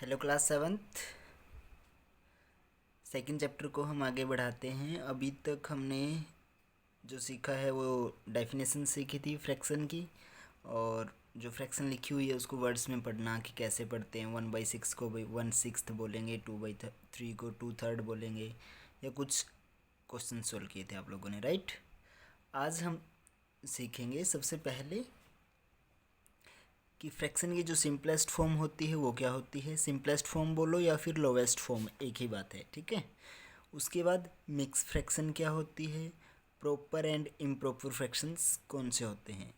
Hello class seventh. Second chapter को हम आगे बढ़ाते हैं। अभी तक हमने जो सीखा है वो डेफिनेशन सीखी थी फ्रैक्शन की, और जो फ्रैक्शन लिखी हुई है उसको वर्ड्स में पढ़ना कि कैसे पढ़ते हैं। 1/6 को 1/6 बोलेंगे, 2/3 को 2/3 बोलेंगे, या कुछ क्वेश्चन सोल्व किए थे आप लोगों ने, राइट। आज हम सीखेंगे सबसे पहले कि फ्रैक्शन की जो सिंपलेस्ट फॉर्म होती है वो क्या होती है। सिंपलेस्ट फॉर्म बोलो या फिर लोवेस्ट फॉर्म, एक ही बात है, ठीक है। उसके बाद मिक्स फ्रैक्शन क्या होती है, प्रॉपर एंड इम्प्रॉपर फ्रैक्शंस कौन से होते हैं,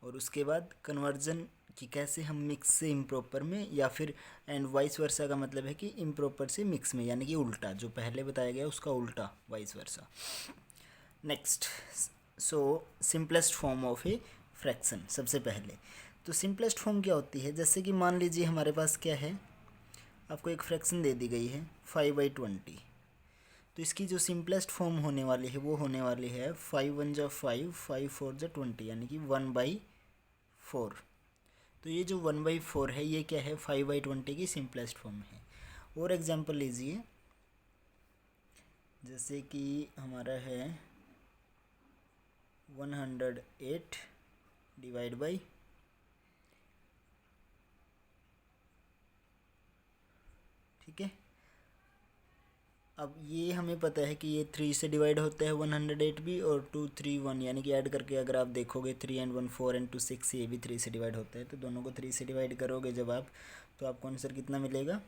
और उसके बाद कन्वर्जन कि कैसे हम मिक्स से इम्प्रॉपर में, या फिर एंड वाइस वर्सा का मतलब है कि इम्प्रॉपर से मिक्स में, यानी कि उल्टा, जो पहले बताया गया उसका उल्टा, vice versa. Next, so simplest form of a fraction. सबसे पहले तो सिंपलेस्ट फॉर्म क्या होती है, जैसे कि मान लीजिए हमारे पास क्या है, आपको एक फ्रैक्शन दे दी गई है 5/20। तो इसकी जो सिंपलेस्ट फॉर्म होने वाली है वो होने वाली है 5 1 जा 5, 5 4 जा 20, यानी कि 1/4। तो ये जो 1/4 है ये क्या है, 5/20 की सिंपलेस्ट फॉर्म है। और एग्जांपल लीजिए, जैसे कि हमारा है 108 डिवाइड बाई, ठीक है। अब ये हमें पता है कि ये 3 से डिवाइड होता है 108 भी, और 2 3 1, यानी कि ऐड करके अगर आप देखोगे 3 एंड 1 4 एंड 2 6, ये भी 3 से डिवाइड होता है। तो दोनों को 3 से डिवाइड करोगे जब आप, तो आपको आंसर कितना मिलेगा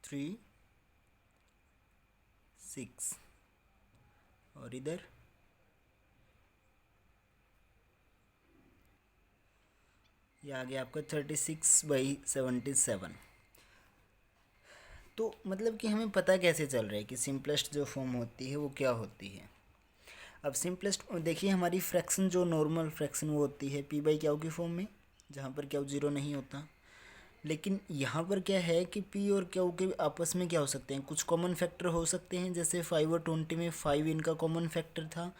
3 6। और इधर ये आ गया आपका 36/77। तो मतलब कि हमें पता कैसे चल रहा है कि सिंपलेस्ट जो फॉर्म होती है वो क्या होती है। अब सिंपलेस्ट देखिए, हमारी फ्रैक्शन जो नॉर्मल फ्रैक्शन वो होती है p/q की फॉर्म में, जहाँ पर q जीरो नहीं होता। लेकिन यहाँ पर क्या है कि p और q के आपस में क्या हो सकते हैं, कुछ कॉमन फैक्टर हो सकते हैं। जैसे 5 और 20 में 5 इनका कॉमन फैक्टर था,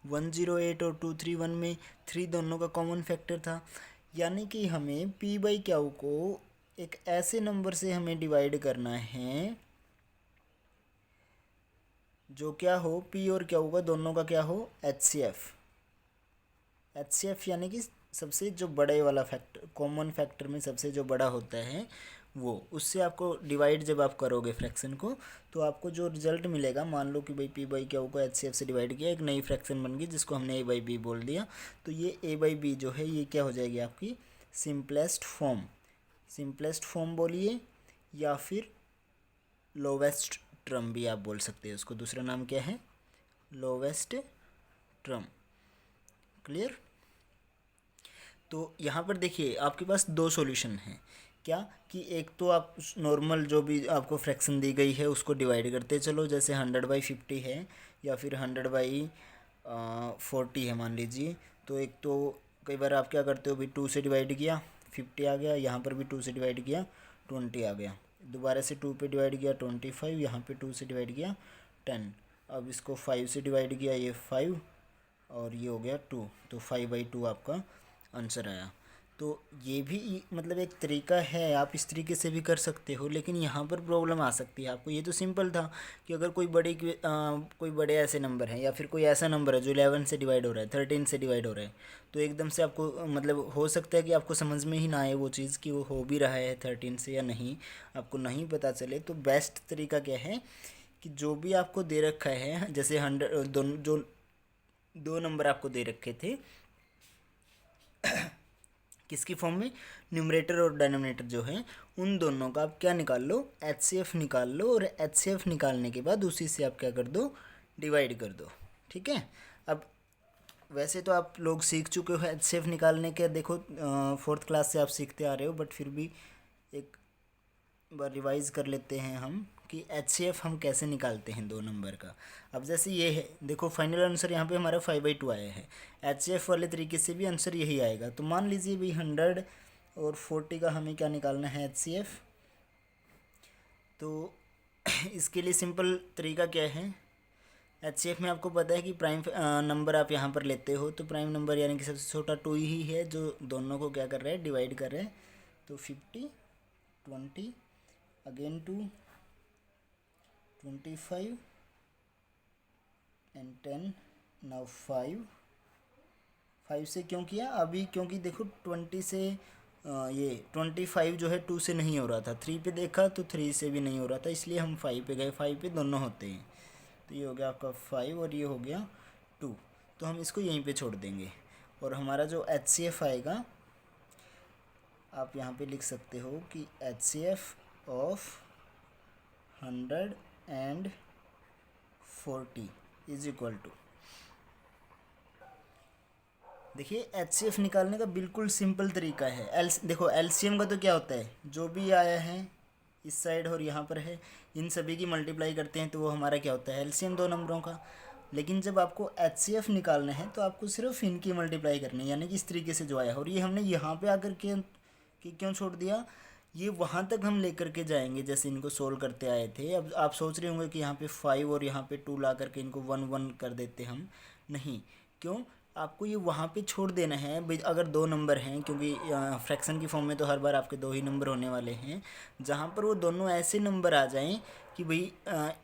108 और 231 में 3 दोनों का कॉमन फैक्टर था। यानी कि हमें p/q को एक ऐसे नंबर से हमें डिवाइड करना है जो क्या हो, p और q का दोनों का क्या हो, HCF। यानी कि सबसे जो बड़े वाला फैक्टर, कॉमन फैक्टर में सबसे जो बड़ा होता है वो, उससे आपको डिवाइड जब आप करोगे फ्रैक्शन को, तो आपको जो रिजल्ट मिलेगा, मान लो कि भाई p/q को HCF से डिवाइड किया, एक नई फ्रैक्शन बन गई जिसको हमने a/b बोल दिया। तो ये a/b जो है ये क्या हो जाएगी आपकी सिंपलेस्ट फॉर्म। सिंपलेस्ट फॉर्म बोलिए, या फिर लोवेस्ट ट्रम भी आप बोल सकते हैं उसको। दूसरा नाम क्या है, लोवेस्ट ट्रम। क्लियर। तो यहाँ पर देखिए आपके पास दो सॉल्यूशन हैं। क्या कि एक तो आप नॉर्मल जो भी आपको फ्रैक्शन दी गई है उसको डिवाइड करते चलो, जैसे 100/50 है, या फिर 100/40 है मान लीजिए। तो एक तो कई बार आप क्या करते हो भी, 2 से डिवाइड किया 50 आ गया, यहाँ पर भी 2 से डिवाइड किया 20 आ गया, दोबारा से 2 पे डिवाइड किया 25, यहाँ पे 2 से डिवाइड किया 10। अब इसको 5 से डिवाइड किया, ये 5 और ये हो गया 2, तो 5/2 आपका आंसर आया। तो ये भी मतलब एक तरीका है, आप इस तरीके से भी कर सकते हो। लेकिन यहाँ पर प्रॉब्लम आ सकती है आपको। ये तो सिंपल था कि अगर कोई बड़े ऐसे नंबर हैं, या फिर कोई ऐसा नंबर है जो 11 से डिवाइड हो रहा है, 13 से डिवाइड हो रहा है, तो एकदम से आपको मतलब हो सकता है कि आपको समझ में ही ना आए वो चीज़ कि वो हो भी रहा है 13 से या नहीं, आपको नहीं पता चले। तो बेस्ट तरीका क्या है कि जो भी आपको दे रखा है, जैसे 100 दोनों जो दो नंबर आपको दे रखे थे किसकी फॉर्म में, न्यूमरेटर और डिनोमिनेटर जो है, उन दोनों का आप क्या निकाल लो, HCF निकाल लो, और HCF निकालने के बाद उसी से आप क्या कर दो, डिवाइड कर दो, ठीक है। अब वैसे तो आप लोग सीख चुके हो HCF निकालने के, देखो 4th क्लास से आप सीखते आ रहे हो, बट फिर भी एक बार रिवाइज कर लेते हैं हम कि HCF हम कैसे निकालते हैं दो नंबर का। अब जैसे ये है, देखो फाइनल आंसर यहाँ पे हमारा 5/2 आया है। HCF वाले तरीके से भी आंसर यही आएगा। तो मान लीजिए भाई 100 और 40 का हमें क्या निकालना है, HCF। तो इसके लिए सिंपल तरीका क्या है एचसीएफ में आपको पता है कि प्राइम नंबर आप यहाँ पर लेते हो तो प्राइम नंबर यानी कि सबसे छोटा 2 ही है जो दोनों को क्या कर रहा है, डिवाइड कर रहा है। तो 50, 20, अगेन 2, 25 एंड 10, नाउ 5 से क्यों किया अभी, क्योंकि देखो 20 से ये 25 जो है 2 से नहीं हो रहा था, 3 पे देखा तो 3 से भी नहीं हो रहा था, इसलिए हम 5 पे गए, 5 पे दोनों होते हैं। तो ये हो गया आपका 5 और ये हो गया 2, तो हम इसको यहीं पे छोड़ देंगे। और हमारा जो HCF आएगा, आप यहाँ पे लिख सकते हो कि HCF of 140 is equal to, देखिए HCF निकालने का बिल्कुल सिंपल तरीका है। देखो LCM का तो क्या होता है, जो भी आया है इस साइड और यहाँ पर है, इन सभी की मल्टीप्लाई करते हैं तो वो हमारा क्या होता है, LCM दो नंबरों का। लेकिन जब आपको HCF निकालना है तो आपको सिर्फ इनकी मल्टीप्लाई करनी है, यानी कि इस तरीके से जो आया है। और ये हमने यहाँ पे आकर के क्यों छोड़ दिया, ये वहाँ तक हम लेकर के जाएंगे जैसे इनको सोल्व करते आए थे। अब आप सोच रहे होंगे कि यहाँ पे 5 और यहाँ पे 2 ला करके इनको 1 1 कर देते हम, नहीं, क्यों, आपको ये वहाँ पे छोड़ देना है भाई। अगर दो नंबर हैं, क्योंकि फ्रैक्शन की फॉर्म में तो हर बार आपके दो ही नंबर होने वाले हैं, जहाँ पर वो दोनों ऐसे नंबर आ जाएं कि भाई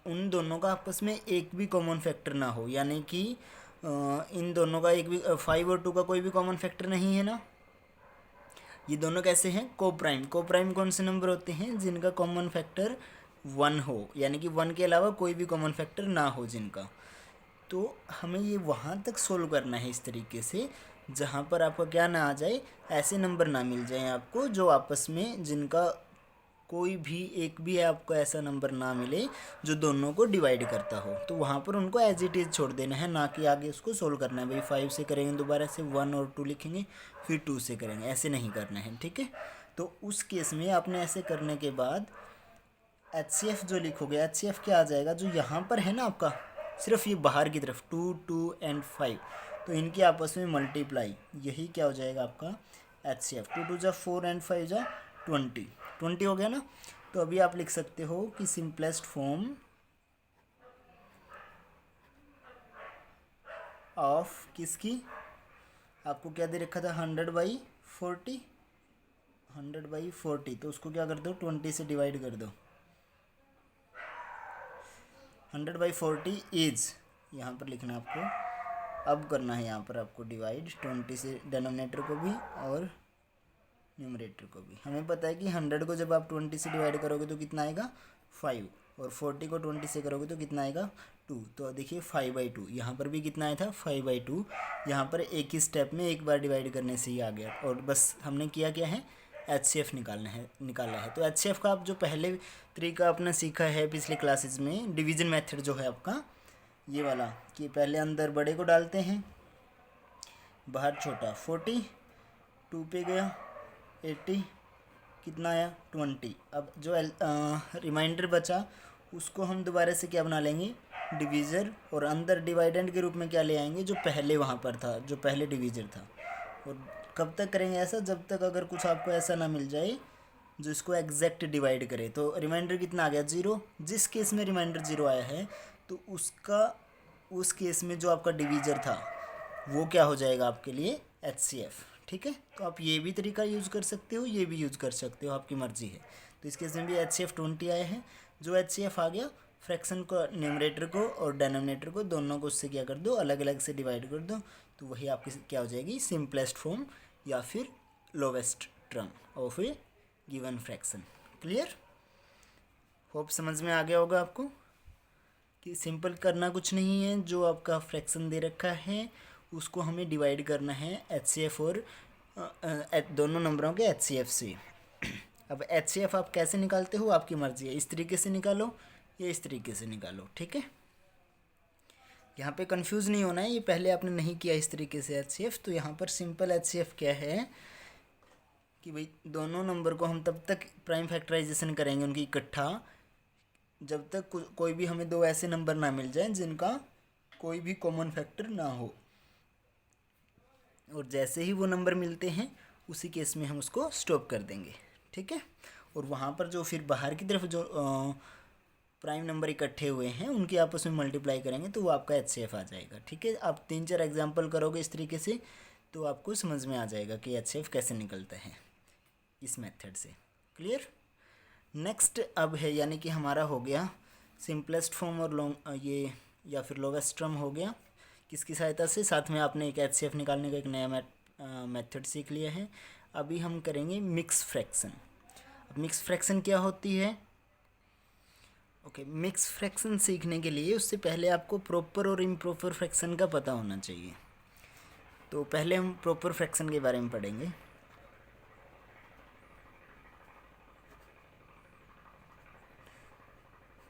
उन दोनों का आपस में एक भी कॉमन फैक्टर ना हो, यानी कि इन दोनों का एक भी 5 और 2 का कोई भी कॉमन फैक्टर नहीं है ना। ये दोनों कैसे हैं, को प्राइम। को प्राइम कौन से नंबर होते हैं, जिनका कॉमन फैक्टर 1 हो, यानी कि 1 के अलावा कोई भी कॉमन फैक्टर ना हो जिनका। तो हमें ये वहाँ तक सोल्व करना है इस तरीके से जहाँ पर आपका क्या ना आ जाए, ऐसे नंबर ना मिल जाए आपको जो आपस में जिनका कोई भी एक भी आपको ऐसा नंबर ना मिले जो दोनों को डिवाइड करता हो। तो वहाँ पर उनको एज इट इज़ छोड़ देना है, ना कि आगे उसको सोल्व करना है भाई 5 से करेंगे दोबारा से 1 और 2 लिखेंगे फिर 2 से करेंगे, ऐसे नहीं करना है, ठीक है। तो उस केस में आपने ऐसे करने के बाद HCF जो लिखोगे, HCF क्या आ जाएगा, जो यहाँ पर है ना आपका, सिर्फ ये बाहर की तरफ 2 2 एंड 5, तो इनकी आपस में मल्टीप्लाई, यही क्या हो जाएगा आपका HCF। 2 2 जा 4 एंड 5 जा 20, 20 हो गया ना। तो अभी आप लिख सकते हो कि सिंपलेस्ट फॉर्म ऑफ किसकी, आपको क्या दे रखा था 100/40, 100/40, तो उसको क्या कर दो 20 से डिवाइड कर दो। 100/40 इज, यहाँ पर लिखना आपको, अब करना है यहाँ पर आपको डिवाइड 20 से डेनोमिनेटर को भी और न्यूमरेटर को भी। हमें पता है कि 100 को जब आप 20 से डिवाइड करोगे तो कितना आएगा 5, और 40 को 20 से करोगे तो कितना आएगा 2। तो देखिए 5/2, यहाँ पर भी कितना आया था 5/2, यहाँ पर एक ही स्टेप में एक बार डिवाइड करने से ही आ गया। और बस हमने किया क्या है, HCF निकाला है। तो HCF का आप जो पहले तरीका आपने सीखा है पिछले क्लासेस में, डिवीजन मेथड जो है आपका ये वाला, कि पहले अंदर बड़े को डालते हैं बाहर छोटा, 40, 2 पे गया 80, कितना आया 20। अब जो रिमाइंडर बचा उसको हम दोबारा से क्या बना लेंगे, डिवीज़र, और अंदर डिवाइडेंड के रूप में क्या ले आएंगे, जो पहले वहाँ पर था, जो पहले डिवीज़र था। और कब तक करेंगे ऐसा, जब तक अगर कुछ आपको ऐसा ना मिल जाए जो इसको एग्जैक्ट डिवाइड करे। तो रिमाइंडर कितना आ गया 0, जिस केस में रिमाइंडर 0 आया है तो उसका उस केस में जो आपका डिवीज़र था वो क्या हो जाएगा आपके लिए HCF, ठीक है। तो आप ये भी तरीका यूज़ कर सकते हो, ये भी यूज़ कर सकते हो, आपकी मर्ज़ी है। तो इस केस में भी HCF 20 आया है। जो HCF आ गया, फ्रैक्शन को न्यूमरेटर को और डेनोमिनेटर को दोनों को उससे क्या कर दो, अलग अलग से डिवाइड कर दो, तो वही आपकी क्या हो जाएगी, सिंपलेस्ट फॉर्म या फिर lowest term of A given fraction. Clear, hope समझ में आ गया होगा आपको कि सिंपल करना कुछ नहीं है, जो आपका फ्रैक्शन दे रखा है उसको हमें डिवाइड करना है HCF और दोनों नंबरों के HCF से। अब HCF आप कैसे निकालते हो आपकी मर्ज़ी है, इस तरीके से निकालो या इस तरीके से निकालो, ठीक है। यहाँ पे कंफ्यूज नहीं होना है, ये पहले आपने नहीं किया इस तरीके से HCF, तो यहाँ पर सिंपल HCF क्या है कि भाई दोनों नंबर को हम तब तक प्राइम फैक्टराइजेशन करेंगे उनकी इकट्ठा जब तक कोई भी हमें दो ऐसे नंबर ना मिल जाएं जिनका कोई भी कॉमन फैक्टर ना हो। और जैसे ही वो नंबर मिलते हैं उसी केस में हम उसको स्टॉप कर देंगे, ठीक है। और वहाँ पर जो फिर बाहर की तरफ जो प्राइम नंबर इकट्ठे हुए हैं उनकी आपस में मल्टीप्लाई करेंगे तो वो आपका HCF आ जाएगा। ठीक है, आप 3-4 एग्जाम्पल करोगे इस तरीके से तो आपको समझ में आ जाएगा कि HCF कैसे निकलता है इस मेथड से। क्लियर। नेक्स्ट अब है यानी कि हमारा हो गया सिंपलेस्ट फॉर्म और लॉन्ग ये या फिर लोवेस्ट टर्म हो गया किसकी सहायता से, साथ में आपने एक HCF निकालने का एक नया मेथड सीख लिया है। अभी हम करेंगे मिक्स फ्रैक्शन। अब मिक्स फ्रैक्शन क्या होती है? ओके, मिक्स फ्रैक्शन सीखने के लिए उससे पहले आपको प्रॉपर और इम्प्रॉपर फ्रैक्शन का पता होना चाहिए। तो पहले हम प्रॉपर फ्रैक्शन के बारे में पढ़ेंगे।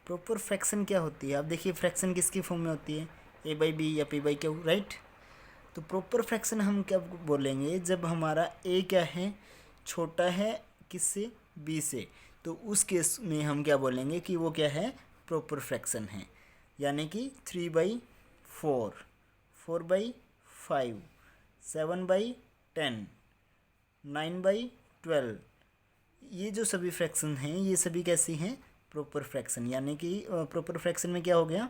प्रॉपर फ्रैक्शन क्या होती है? आप देखिए फ्रैक्शन किसकी फॉर्म में होती है, a/b या p/q, राइट। तो प्रॉपर फ्रैक्शन हम क्या बोलेंगे, जब हमारा a क्या है, छोटा है किससे, b से, तो उस केस में हम क्या बोलेंगे कि वो क्या है, प्रॉपर फ्रैक्शन है। यानी कि 3/4, 4/5, 7/10, 9/12, ये जो सभी फ्रैक्शन हैं ये सभी कैसी हैं, प्रॉपर फ्रैक्शन। यानी कि प्रॉपर फ्रैक्शन में क्या हो गया,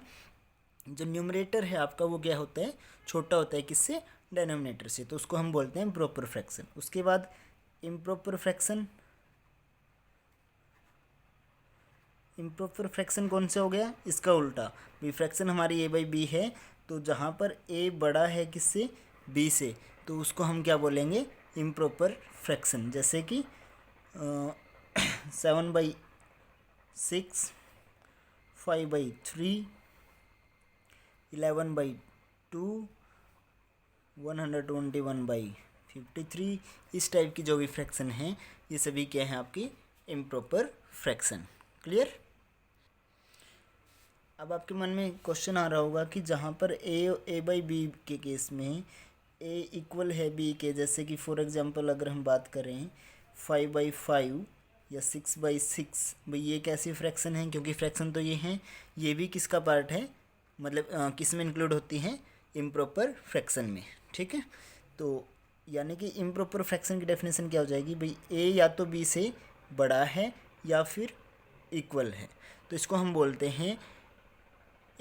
जो न्यूमरेटर है आपका वो क्या होता है, छोटा होता है किससे, डिनोमिनेटर से, तो उसको हम बोलते हैं प्रॉपर फ्रैक्शन। उसके बाद इम्प्रॉपर फ्रैक्शन। इम्प्रॉपर फ्रैक्शन कौन सा हो गया, इसका उल्टा। भी फ्रैक्शन हमारी a/b है, तो जहाँ पर a बड़ा है किससे, b से, तो उसको हम क्या बोलेंगे, इम्प्रॉपर फ्रैक्शन। जैसे कि 7/6, 5/3, 11/2, 121/53, इस टाइप की जो भी फ्रैक्शन हैं ये सभी क्या हैं, आपकी इम्प्रॉपर फ्रैक्शन। क्लियर। अब आपके मन में क्वेश्चन आ रहा होगा कि जहाँ पर a/b के केस में a इक्वल है b के, जैसे कि फॉर एग्जांपल अगर हम बात करें 5/5 या 6/6, भाई ये कैसी फ्रैक्शन है, क्योंकि फ्रैक्शन तो ये हैं, ये भी किसका पार्ट है, मतलब किस में इंक्लूड होती हैं, इम्प्रॉपर फ्रैक्शन में। ठीक है, तो यानी कि इम्प्रॉपर फ्रैक्शन की डेफिनेशन क्या हो जाएगी, भाई a या तो b से बड़ा है या फिर इक्वल है, तो इसको हम बोलते हैं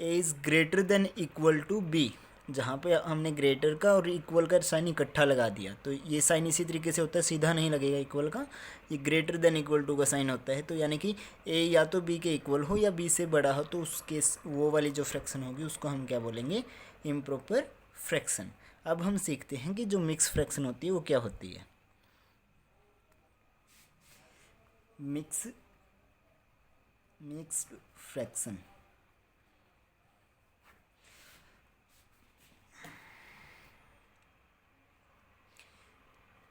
a is greater than equal to b। जहाँ पे हमने ग्रेटर का और इक्वल का साइन इकट्ठा लगा दिया, तो ये साइन इसी तरीके से होता है, सीधा नहीं लगेगा इक्वल का, ये ग्रेटर देन इक्वल टू का साइन होता है। तो यानी कि a या तो b के इक्वल हो या b से बड़ा हो, तो उस केस वो वाली जो फ्रैक्शन होगी उसको हम क्या बोलेंगे, इम्प्रॉपर फ्रैक्शन। अब हम सीखते हैं कि जो मिक्स फ्रैक्शन होती है वो क्या होती है। Mixed fraction.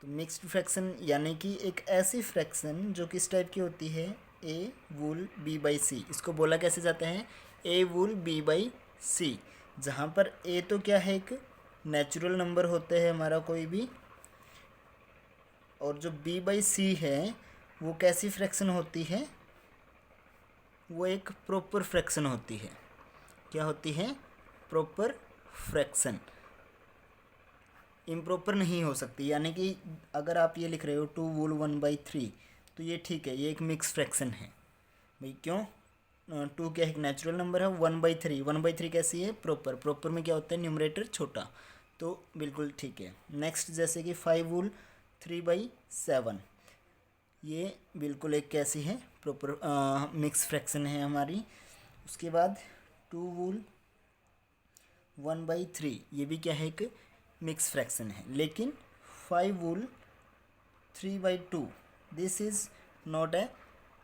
तो मिक्स्ड फ्रैक्शन यानी कि एक ऐसी फ्रैक्शन जो किस टाइप की होती है, a वुल b/c। इसको बोला कैसे जाता है, a वुल b/c, जहाँ पर a तो क्या है, एक नेचुरल नंबर होता है हमारा कोई भी, और जो b/c है वो कैसी फ्रैक्शन होती है, वो एक प्रॉपर फ्रैक्शन होती है। क्या होती है, प्रॉपर फ्रैक्शन, इम्प्रॉपर नहीं हो सकती। यानी कि अगर आप ये लिख रहे हो 2 वुल 1/3, तो ये ठीक है, ये एक मिक्स फ्रैक्शन है। भाई क्यों, 2 क्या एक नेचुरल नंबर है, 1/3 कैसी है, प्रॉपर। प्रॉपर में क्या होता है, न्यूमरेटर छोटा, तो बिल्कुल ठीक है। नेक्स्ट जैसे कि 5 वुल 3/7, ये बिल्कुल एक कैसी है, प्रॉपर मिक्स फ्रैक्शन है हमारी। उसके बाद 2 वुल 1/3, ये भी क्या है, एक मिक्स फ्रैक्शन है। लेकिन 5 वुल 3/2, this is not a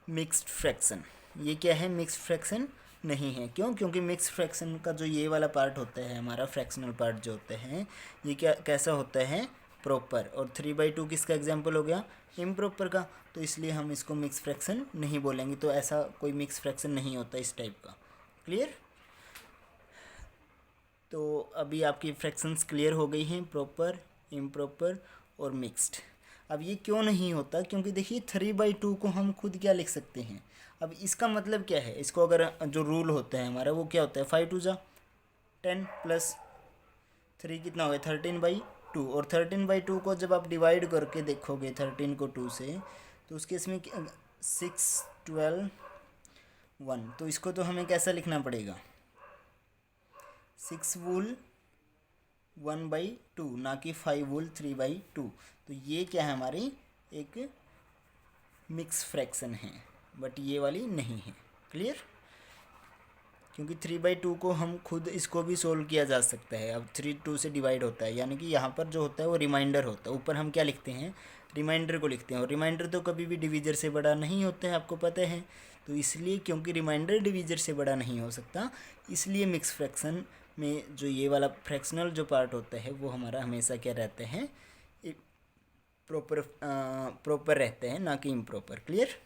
mixed fraction. ये क्या है, मिक्स्ड फ्रैक्शन नहीं है। क्यों, क्योंकि मिक्स फ्रैक्शन का जो ये वाला पार्ट होता है हमारा, फ्रैक्शनल पार्ट जो होते हैं, ये क्या कैसा होता है, प्रॉपर। और 3/2 किसका एग्जाम्पल हो गया, इम्प्रॉपर का, तो इसलिए हम इसको मिक्स फ्रैक्शन नहीं बोलेंगे। तो ऐसा कोई मिक्स फ्रैक्शन नहीं होता इस टाइप का। क्लियर। तो अभी आपकी फ्रैक्शंस क्लियर हो गई हैं, प्रॉपर, इम्प्रॉपर और मिक्स्ड। अब ये क्यों नहीं होता, क्योंकि देखिए 3/2 को हम खुद क्या लिख सकते हैं। अब इसका मतलब क्या है, इसको अगर जो रूल होता है हमारा वो क्या होता है, 5 2 10 प्लस 3 कितना हो गया, 13/2। और 13/2 को जब आप डिवाइड करके देखोगे 13 को 2 से, तो उसके इसमें 6 12 1, तो इसको तो हमें कैसा लिखना पड़ेगा, 6 वूल 1/2, ना कि 5 वूल 3/2। तो ये क्या है, हमारी एक मिक्स फ्रैक्शन है, बट ये वाली नहीं है। क्लियर? क्योंकि 3/2 को हम खुद इसको भी सोल्व किया जा सकता है। अब 3 2 से डिवाइड होता है, यानी कि यहाँ पर जो होता है वो रिमाइंडर होता है। ऊपर हम क्या लिखते हैं, रिमाइंडर को लिखते हैं, और रिमाइंडर तो कभी भी डिवीजर से बड़ा नहीं होते हैं, आपको पता है। तो इसलिए क्योंकि रिमाइंडर डिवीजर से बड़ा नहीं हो सकता, इसलिए मिक्स फ्रैक्शन में जो ये वाला फ्रैक्शनल जो पार्ट होता है वो हमारा हमेशा क्या रहता है, प्रॉपर रहते हैं, ना कि इम्प्रॉपर। क्लियर?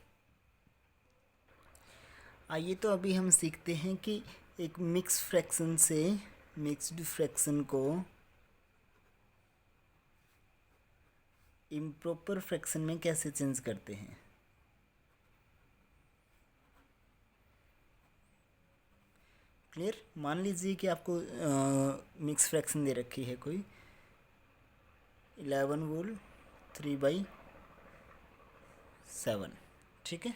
आइए तो अभी हम सीखते हैं कि एक मिक्स फ्रैक्शन से मिक्स्ड फ्रैक्शन को इम्प्रॉपर फ्रैक्शन में कैसे चेंज करते हैं। क्लियर? मान लीजिए कि आपको मिक्स फ्रैक्शन दे रखी है कोई 11 वूल 3/7, ठीक है।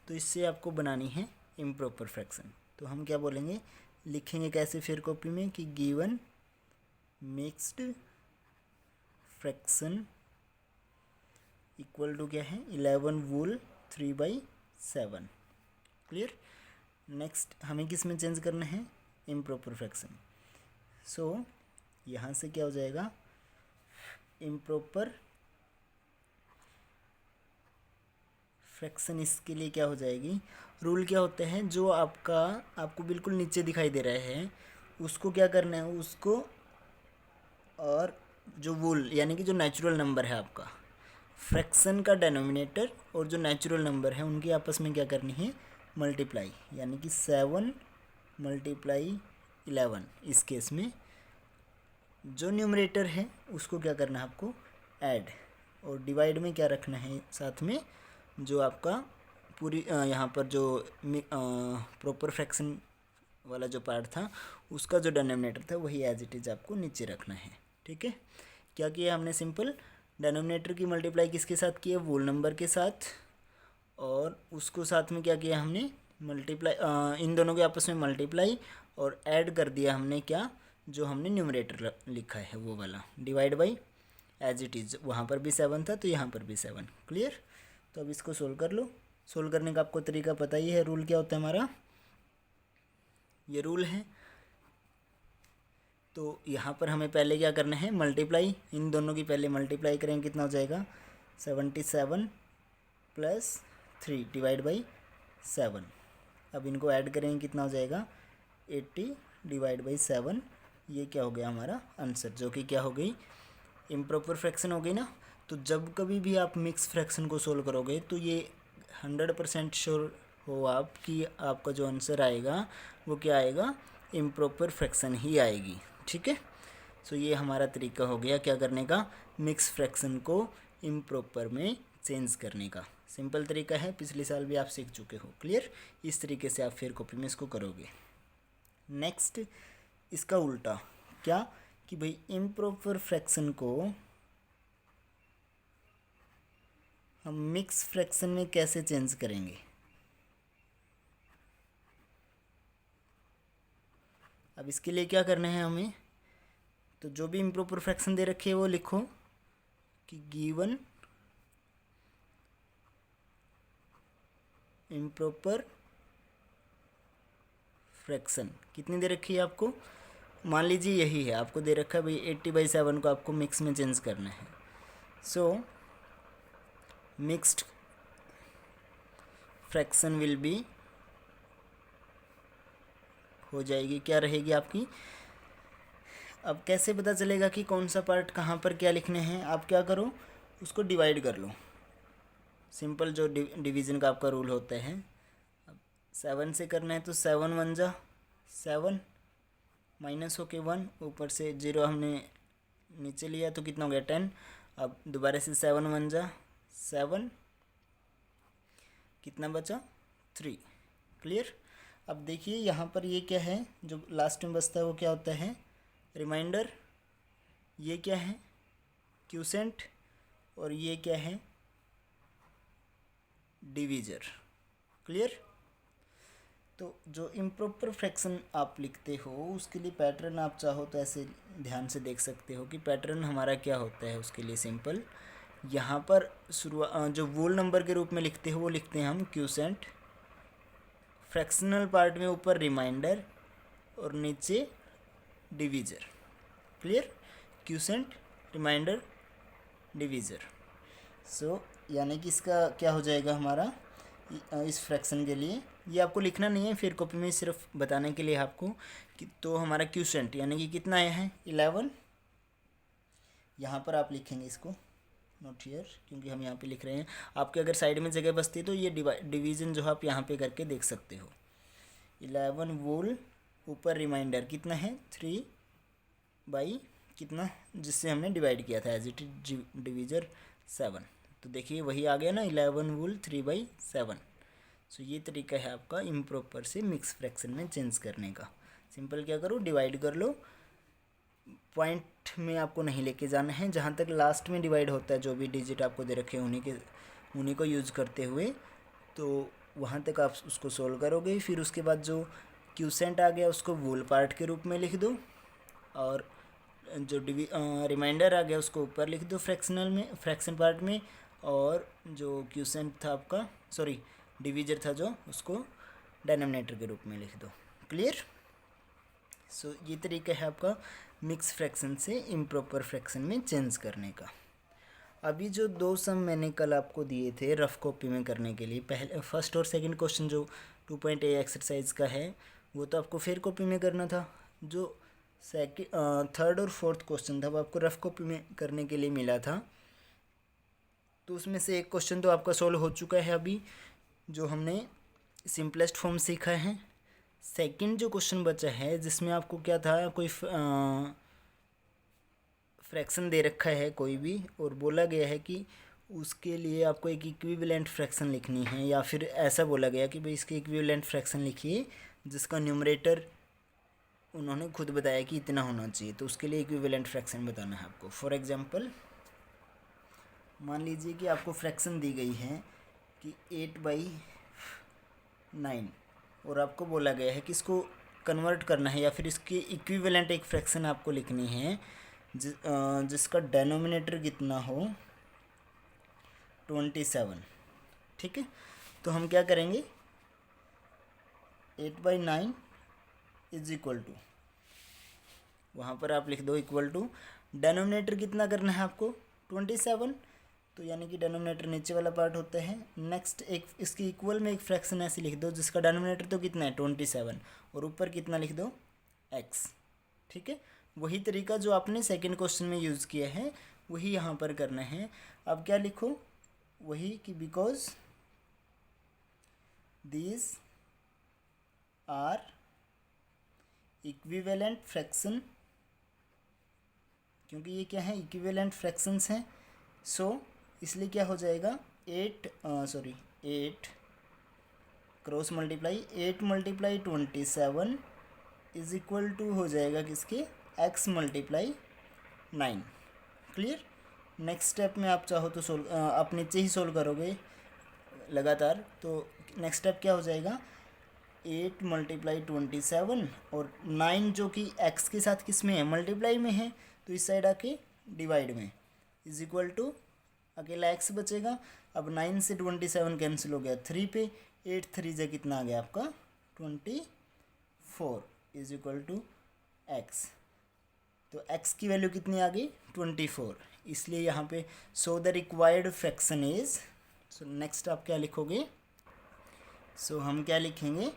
तो इससे आपको बनानी है इम्प्रॉपर फ्रैक्शन। तो हम क्या बोलेंगे, लिखेंगे कैसे फिर कॉपी में कि given mixed fraction equal to क्या है, 11 वूल 3/7। क्लियर? नेक्स्ट हमें किस में चेंज करना है, इम्प्रॉपर फ्रैक्शन। सो यहाँ से क्या हो जाएगा, इम्प्रॉपर फ्रैक्शन इसके लिए क्या हो जाएगी, रूल क्या होते हैं, जो आपको बिल्कुल नीचे दिखाई दे रहे हैं उसको क्या करना है, उसको और जो वूल यानी कि जो नेचुरल नंबर है आपका, फ्रैक्शन का डेनोमिनेटर और जो नेचुरल नंबर है उनकी आपस में क्या करनी है, मल्टीप्लाई। यानी कि 7 × 11। इस केस में जो न्यूमरेटर है उसको क्या करना है आपको, ऐड, और डिवाइड में क्या रखना है साथ में, जो आपका पूरी यहाँ पर जो प्रॉपर फ्रैक्शन वाला जो पार्ट था उसका जो डिनोमिनेटर था वही एज इट इज़ आपको नीचे रखना है। ठीक है? क्या किया हमने, सिंपल डिनोमिनेटर की मल्टीप्लाई किसके साथ की है, वोल नंबर के साथ, और उसको साथ में क्या किया हमने, मल्टीप्लाई, इन दोनों के आपस में मल्टीप्लाई, और ऐड कर दिया हमने क्या, जो हमने न्यूमरेटर लिखा है वो वाला, divide by as it is. वहाँ पर भी 7 था तो यहाँ पर भी 7। क्लियर? तो अब इसको सोल्व कर लो। सोल्व करने का आपको तरीका पता ही है, रूल क्या होता है हमारा, ये रूल है। तो यहाँ पर हमें पहले क्या करना है, मल्टीप्लाई, इन दोनों की पहले मल्टीप्लाई करेंगे, कितना हो जाएगा, 77 + 3 डिवाइड बाई 7। अब इनको ऐड करेंगे, कितना हो जाएगा, 80 डिवाइड बाई 7। ये क्या हो गया हमारा आंसर, जो कि क्या हो गई, इम्प्रॉपर फ्रैक्शन हो गई ना। तो जब कभी भी आप मिक्स फ्रैक्शन को सोल्व करोगे तो ये 100% श्योर हो आप कि आपका जो आंसर आएगा वो क्या आएगा, इम्प्रॉपर फ्रैक्शन ही आएगी। ठीक है? सो ये हमारा तरीका हो गया क्या करने का, मिक्स फ्रैक्शन को इम्प्रॉपर में चेंज करने का। सिंपल तरीका है, पिछले साल भी आप सीख चुके हो। क्लियर? इस तरीके से आप फिर कॉपी में इसको करोगे। नेक्स्ट इसका उल्टा क्या, कि भाई इम्प्रॉपर फ्रैक्शन को हम मिक्स फ्रैक्शन में कैसे चेंज करेंगे। अब इसके लिए क्या करना है हमें, तो जो भी इम्प्रॉपर फ्रैक्शन दे रखी है वो लिखो कि गिवन इम्प्रॉपर फ्रैक्शन कितनी दे रखी है आपको, मान लीजिए यही है, आपको दे रखा है भाई 80/7 को आपको मिक्स में चेंज करना है। So mixed fraction will be, हो जाएगी, क्या रहेगी आपकी। अब कैसे पता चलेगा कि कौन सा पार्ट कहाँ पर क्या लिखने हैं, आप क्या करो, उसको डिवाइड कर लो। सिंपल जो डिवीज़न का आपका रूल होता है, अब 7 से करना है तो 7 × 1 = 7, माइनस होके 1, ऊपर से 0 हमने नीचे लिया तो कितना हो गया 10। अब दोबारा से 7 × 1 = 7, कितना बचा 3। क्लियर? अब देखिए यहाँ पर ये क्या है, जो लास्ट में बचता है वो क्या होता है, रिमाइंडर। ये क्या है, क्यूसेंट, और ये क्या है, डिवीज़र। क्लियर? तो जो इम्प्रॉपर फ्रैक्शन आप लिखते हो उसके लिए पैटर्न आप चाहो तो ऐसे ध्यान से देख सकते हो कि पैटर्न हमारा क्या होता है। उसके लिए सिंपल यहाँ पर जो वोल नंबर के रूप में लिखते हो वो लिखते हैं हम क्यूसेंट, फ्रैक्शनल पार्ट में ऊपर रिमाइंडर और नीचे divisor. Clear? Quotient, reminder, divisor. So यानी कि इसका क्या हो जाएगा हमारा इस फ्रैक्शन के लिए, ये आपको लिखना नहीं है, फिर कॉपी में सिर्फ बताने के लिए आपको कि तो हमारा क्यूसेंट यानी कि कितना आया है 11। यहाँ पर आप लिखेंगे इसको, नोट हियर, क्योंकि हम यहाँ पे लिख रहे हैं। आपके अगर साइड में जगह बचती है तो ये डिवीज़न जो आप यहाँ पे करके देख सकते हो। 11 वोल ऊपर रिमाइंडर कितना है 3 बाई कितना, जिससे हमने डिवाइड किया था एज इट इज डिवीज़र 7। तो देखिए वही आ गया ना 11 वोल 3/7। सो ये तरीका है आपका इम्प्रॉपर से मिक्स फ्रैक्शन में चेंज करने का। सिंपल क्या करो, डिवाइड कर लो, पॉइंट में आपको नहीं लेके जाना है, जहाँ तक लास्ट में डिवाइड होता है जो भी डिजिट आपको दे रखे हैं उन्हीं को यूज़ करते हुए, तो वहाँ तक आप उसको सोल्व करोगे। फिर उसके बाद जो क्यूसेंट आ गया उसको वोल पार्ट के रूप में लिख दो, और जो रिमाइंडर आ गया उसको ऊपर लिख दो फ्रैक्शन पार्ट में, और जो क्यूसेंट था आपका, सॉरी डिवीज़र था जो, उसको डिनोमिनेटर के रूप में लिख दो। क्लियर? सो ये तरीका है आपका मिक्स फ्रैक्शन से इम्प्रॉपर फ्रैक्शन में चेंज करने का। अभी जो 2 सम मैंने कल आपको दिए थे रफ कॉपी में करने के लिए, पहले फर्स्ट और सेकंड क्वेश्चन जो 2.a एक्सरसाइज का है वो तो आपको फिर कॉपी में करना था। जो थर्ड और फोर्थ क्वेश्चन था वो आपको रफ कॉपी में करने के लिए मिला था। तो उसमें से एक क्वेश्चन तो आपका सॉल्व हो चुका है अभी, जो हमने सिंपलेस्ट फॉर्म सीखा है। सेकंड जो क्वेश्चन बचा है जिसमें आपको क्या था, कोई फ्रैक्शन दे रखा है कोई भी, और बोला गया है कि उसके लिए आपको एक इक्विवेलेंट फ्रैक्शन लिखनी है, या फिर ऐसा बोला गया कि भाई इसके इक्विवेलेंट फ्रैक्शन लिखिए जिसका न्यूमरेटर उन्होंने खुद बताया कि इतना होना चाहिए। तो उसके लिए इक्विवेलेंट फ्रैक्शन बताना है आपको। फॉर एग्जांपल मान लीजिए कि आपको फ्रैक्शन दी गई है कि 8/9, और आपको बोला गया है कि इसको कन्वर्ट करना है या फिर इसकी इक्विवेलेंट एक फ्रैक्शन आपको लिखनी है जिसका डेनोमिनेटर कितना हो 27। ठीक है, तो हम क्या करेंगे, 8/9 इज इक्वल टू, वहाँ पर आप लिख दो इक्वल टू, डेनोमिनेटर कितना करना है आपको 27, तो यानी कि डेनोमिनेटर नीचे वाला पार्ट होता है। नेक्स्ट एक इसकी इक्वल में एक फ्रैक्शन ऐसे लिख दो जिसका डेनोमिनेटर तो कितना है 27, और ऊपर कितना लिख दो x। ठीक है, वही तरीका जो आपने सेकंड क्वेश्चन में यूज़ किया है वही यहाँ पर करना है। अब क्या लिखो, वही कि because these are equivalent fraction, क्योंकि ये क्या है इक्विवेलेंट फ्रैक्शंस हैं, सो इसलिए क्या हो जाएगा 8 cross multiply 8 multiply 27 is equal to हो जाएगा किसके x multiply 9। Clear? Next step में आप चाहो तो आप नीचे ही सोल्व करोगे लगातार, तो नेक्स्ट स्टेप क्या हो जाएगा 8 मल्टीप्लाई 27 और 9 जो कि x के साथ किस में है मल्टीप्लाई में है, तो इस साइड आके डिवाइड में, इज इक्वल टू अकेला x बचेगा। अब 9 से 27 कैंसिल हो गया 3 पे, 8 3 जा कितना आ गया आपका 24 इज इक्वल टू x। तो x की वैल्यू कितनी आ गई 24, इसलिए यहाँ पे सो the required fraction is, so next आप क्या लिखोगे, सो हम क्या लिखेंगे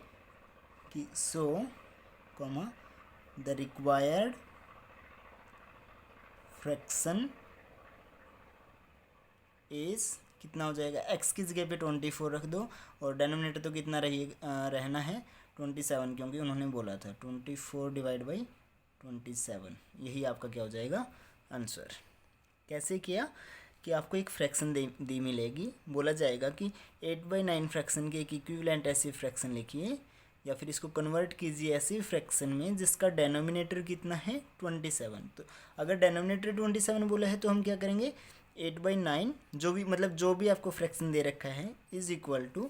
कि सो comma the required fraction is कितना हो जाएगा, x की जगह पे 24 रख दो, और डेनोमिनेटर तो कितना रहना है 27, क्योंकि उन्होंने बोला था 24 डिवाइड बाई 27, यही आपका क्या हो जाएगा आंसर। कैसे किया कि आपको एक फ्रैक्शन दी मिलेगी, बोला जाएगा कि 8/9 फ्रैक्शन के एक इक्विवेलेंट ऐसी फ्रैक्शन लिखिए, या फिर इसको कन्वर्ट कीजिए ऐसी फ्रैक्शन में जिसका डेनोमिनेटर कितना है 27। तो अगर डेनोमिनेटर 27 बोला है तो हम क्या करेंगे 8/9 जो भी आपको फ्रैक्शन दे रखा है इज इक्वल टू,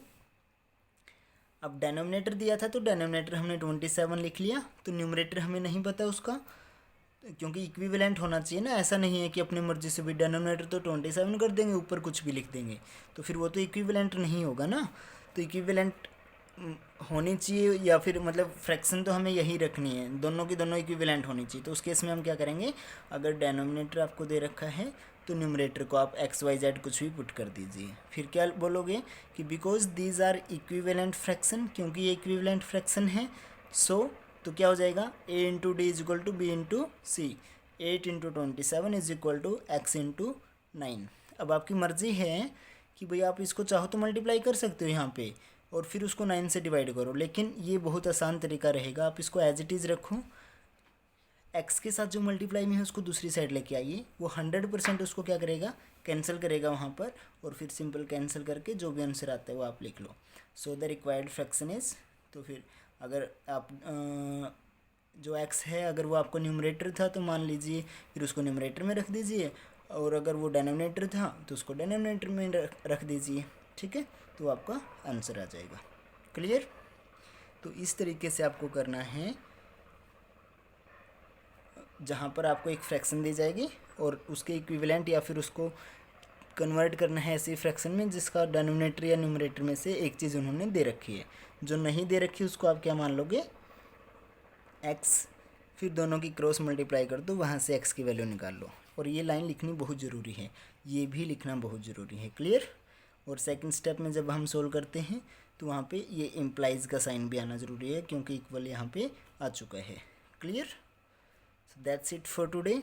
अब डेनोमिनेटर दिया था तो डेनोमिनेटर हमने 27 लिख लिया, तो न्यूमरेटर हमें नहीं पता उसका, क्योंकि इक्विवेलेंट होना चाहिए ना, ऐसा नहीं है कि अपनी मर्जी से भी डेनोमिनेटर तो 27 कर देंगे, ऊपर कुछ भी लिख देंगे, तो फिर वो तो इक्विवेलेंट नहीं होगा ना। तो इक्विवेलेंट होनी चाहिए, या फिर मतलब फ्रैक्शन तो हमें यही रखनी है, दोनों की दोनों इक्विवेलेंट होनी चाहिए। तो उस केस में हम क्या करेंगे, अगर डेनोमिनेटर आपको दे रखा है तो न्यूमरेटर को आप एक्स वाई जेड कुछ भी पुट कर दीजिए। फिर क्या बोलोगे कि because these are equivalent fraction, क्योंकि ये इक्विवेलेंट फ्रैक्शन है, सो तो क्या हो जाएगा, A into D is equal to B into C, 8 into 27 is equal to X into 9। अब आपकी मर्ज़ी है कि भाई आप इसको चाहो तो मल्टीप्लाई कर सकते हो यहाँ पे, और फिर उसको 9 से डिवाइड करो, लेकिन ये बहुत आसान तरीका रहेगा, आप इसको एज इट इज़ रखो, एक्स के साथ जो मल्टीप्लाई में है उसको दूसरी साइड लेके आइए, वो 100% उसको क्या करेगा, कैंसिल करेगा वहाँ पर, और फिर सिंपल कैंसिल करके जो भी आंसर आता है वो आप लिख लो। So the required fraction is, तो फिर अगर आप जो एक्स है अगर वो आपको न्यूमरेटर था तो मान लीजिए फिर उसको न्यूमरेटर में रख दीजिए, और अगर वो डेनोमिनेटर था तो उसको डेनोमिनेटर में रख दीजिए, ठीक है, तो आपका आंसर आ जाएगा। क्लियर? तो इस तरीके से आपको करना है, जहाँ पर आपको एक फ्रैक्शन दी जाएगी और उसके इक्विवेलेंट या फिर उसको कन्वर्ट करना है ऐसी फ्रैक्शन में जिसका डेनोमिनेटर या न्यूमरेटर में से एक चीज़ उन्होंने दे रखी है, जो नहीं दे रखी उसको आप क्या मान लोगे, एक्स, फिर दोनों की क्रॉस मल्टीप्लाई कर दो, वहाँ से एक्स की वैल्यू निकाल लो। और ये लाइन लिखनी बहुत ज़रूरी है, ये भी लिखना बहुत ज़रूरी है। क्लियर? और सेकंड स्टेप में जब हम सोल्व करते हैं तो वहाँ पे ये इम्प्लाइज का साइन भी आना ज़रूरी है, क्योंकि इक्वल यहाँ पे आ चुका है। Clear? So that's it for today.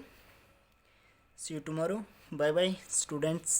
See you tomorrow. Bye bye, students.